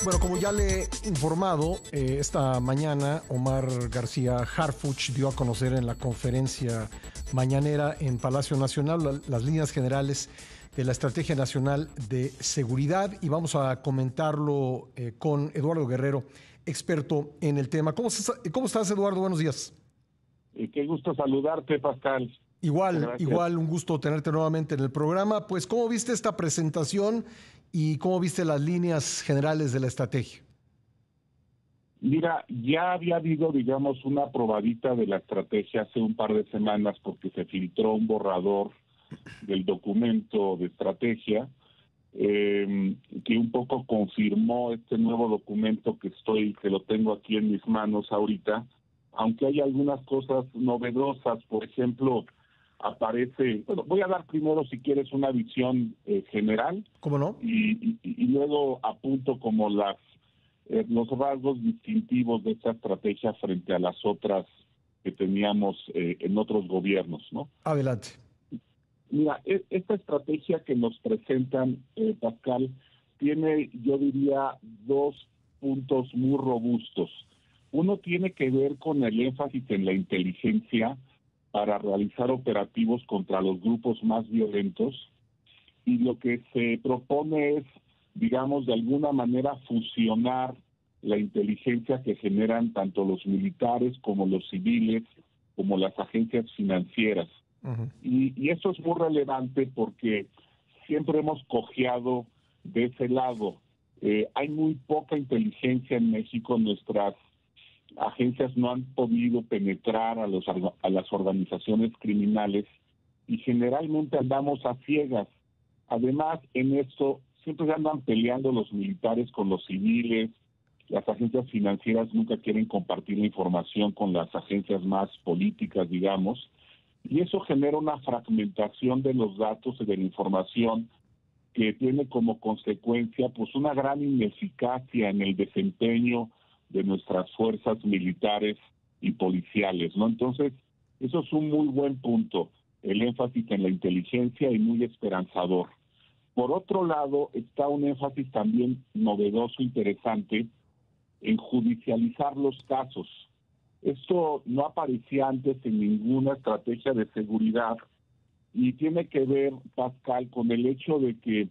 Bueno, como ya le he informado, esta mañana Omar García Harfuch dio a conocer en la conferencia mañanera en Palacio Nacional las líneas generales de la Estrategia Nacional de Seguridad y vamos a comentarlo con Eduardo Guerrero, experto en el tema. ¿Cómo estás, Eduardo? Buenos días. Qué gusto saludarte, Pascal. Igual, un gusto tenerte nuevamente en el programa. Pues, ¿cómo viste esta presentación y cómo viste las líneas generales de la estrategia? Mira, ya había habido, digamos, una probadita de la estrategia hace un par de semanas porque se filtró un borrador del documento de estrategia que un poco confirmó este nuevo documento que lo tengo aquí en mis manos ahorita, aunque hay algunas cosas novedosas. Por ejemplo, voy a dar primero, si quieres, una visión general. ¿Cómo no? Y luego apunto como los rasgos distintivos de esta estrategia frente a las otras que teníamos en otros gobiernos, ¿no? Adelante. Mira, esta estrategia que nos presentan, Pascal, tiene, yo diría, dos puntos muy robustos. Uno tiene que ver con el énfasis en la inteligencia para realizar operativos contra los grupos más violentos, y lo que se propone es, digamos, de alguna manera fusionar la inteligencia que generan tanto los militares como los civiles, como las agencias financieras. Uh-huh. Y eso es muy relevante porque siempre hemos cojeado de ese lado. Hay muy poca inteligencia en México. Nuestras agencias no han podido penetrar a las organizaciones criminales y generalmente andamos a ciegas. Además, en esto siempre andan peleando los militares con los civiles. Las agencias financieras nunca quieren compartir la información con las agencias más políticas, digamos, y eso genera una fragmentación de los datos y de la información que tiene como consecuencia pues una gran ineficacia en el desempeño de nuestras fuerzas militares y policiales, ¿no? Entonces, eso es un muy buen punto, el énfasis en la inteligencia, y muy esperanzador. Por otro lado, está un énfasis también novedoso, interesante, en judicializar los casos. Esto no aparecía antes en ninguna estrategia de seguridad y tiene que ver, Pascal, con el hecho de que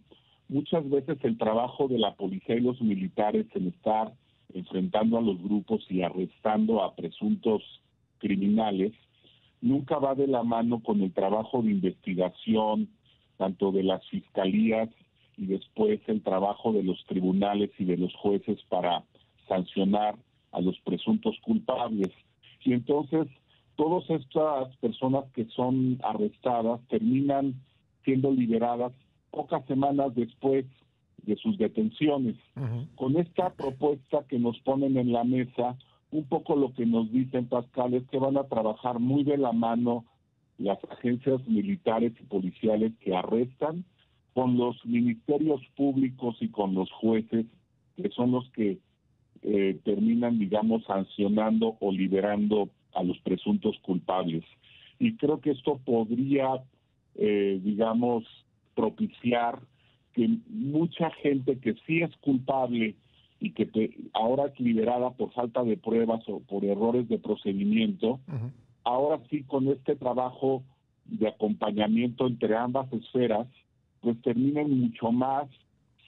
muchas veces el trabajo de la policía y los militares en estar enfrentando a los grupos y arrestando a presuntos criminales nunca va de la mano con el trabajo de investigación, tanto de las fiscalías y después el trabajo de los tribunales y de los jueces para sancionar a los presuntos culpables. Y entonces todas estas personas que son arrestadas terminan siendo liberadas pocas semanas después de sus detenciones. Uh-huh. Con esta propuesta que nos ponen en la mesa, un poco lo que nos dicen, Pascal, es que van a trabajar muy de la mano las agencias militares y policiales que arrestan con los ministerios públicos y con los jueces, que son los que terminan, digamos, sancionando o liberando a los presuntos culpables. Y creo que esto podría, digamos, propiciar que mucha gente que sí es culpable y que ahora es liberada por falta de pruebas o por errores de procedimiento, uh-huh, ahora sí, con este trabajo de acompañamiento entre ambas esferas, pues terminen mucho más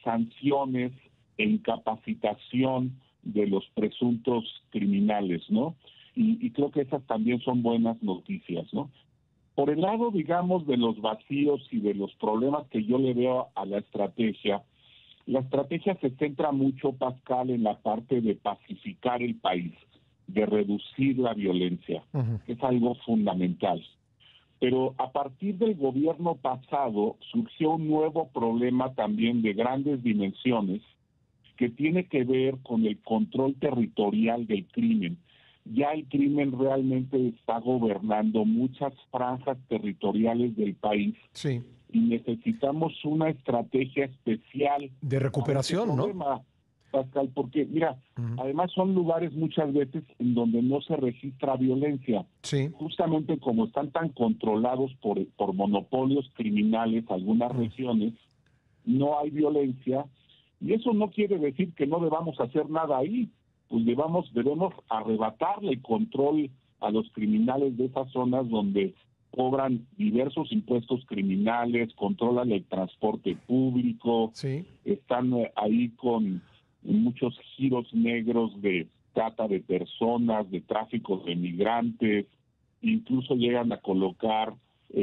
sanciones e incapacitación de los presuntos criminales, ¿no? Y creo que esas también son buenas noticias, ¿no? Por el lado, digamos, de los vacíos y de los problemas que yo le veo a la estrategia se centra mucho, Pascal, en la parte de pacificar el país, de reducir la violencia, uh-huh, que es algo fundamental. Pero a partir del gobierno pasado surgió un nuevo problema también de grandes dimensiones que tiene que ver con el control territorial del crimen. Ya el crimen realmente está gobernando muchas franjas territoriales del país. Sí. Y necesitamos una estrategia especial de recuperación, ¿no? Pascal, porque mira, uh-huh, además son lugares muchas veces en donde no se registra violencia. Sí. Justamente como están tan controlados por monopolios criminales algunas, uh-huh, regiones, no hay violencia. Y eso no quiere decir que no debamos hacer nada ahí, pues debemos arrebatarle el control a los criminales de esas zonas donde cobran diversos impuestos criminales, controlan el transporte público, Sí. están ahí con muchos giros negros de trata de personas, de tráfico de migrantes, incluso llegan a colocar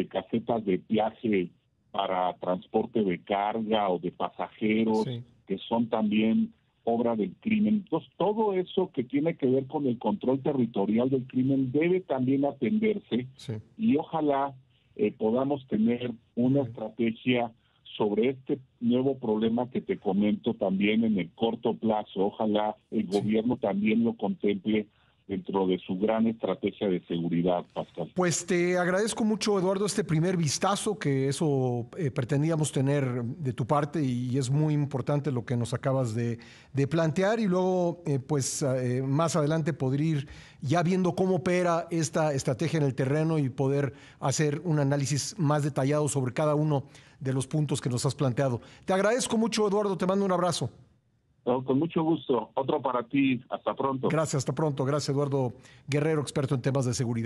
casetas de viaje para transporte de carga o de pasajeros, Sí. que son también obra del crimen. Entonces, todo eso que tiene que ver con el control territorial del crimen debe también atenderse, Sí. y ojalá podamos tener una estrategia sobre este nuevo problema que te comento también en el corto plazo. Ojalá el gobierno también lo contemple dentro de su gran estrategia de seguridad, Pascal. Pues te agradezco mucho, Eduardo, este primer vistazo, que eso pretendíamos tener de tu parte, y es muy importante lo que nos acabas de plantear, y luego más adelante poder ir ya viendo cómo opera esta estrategia en el terreno y poder hacer un análisis más detallado sobre cada uno de los puntos que nos has planteado. Te agradezco mucho, Eduardo, te mando un abrazo. No, con mucho gusto. Otro para ti. Hasta pronto. Gracias, hasta pronto. Gracias, Eduardo Guerrero, experto en temas de seguridad.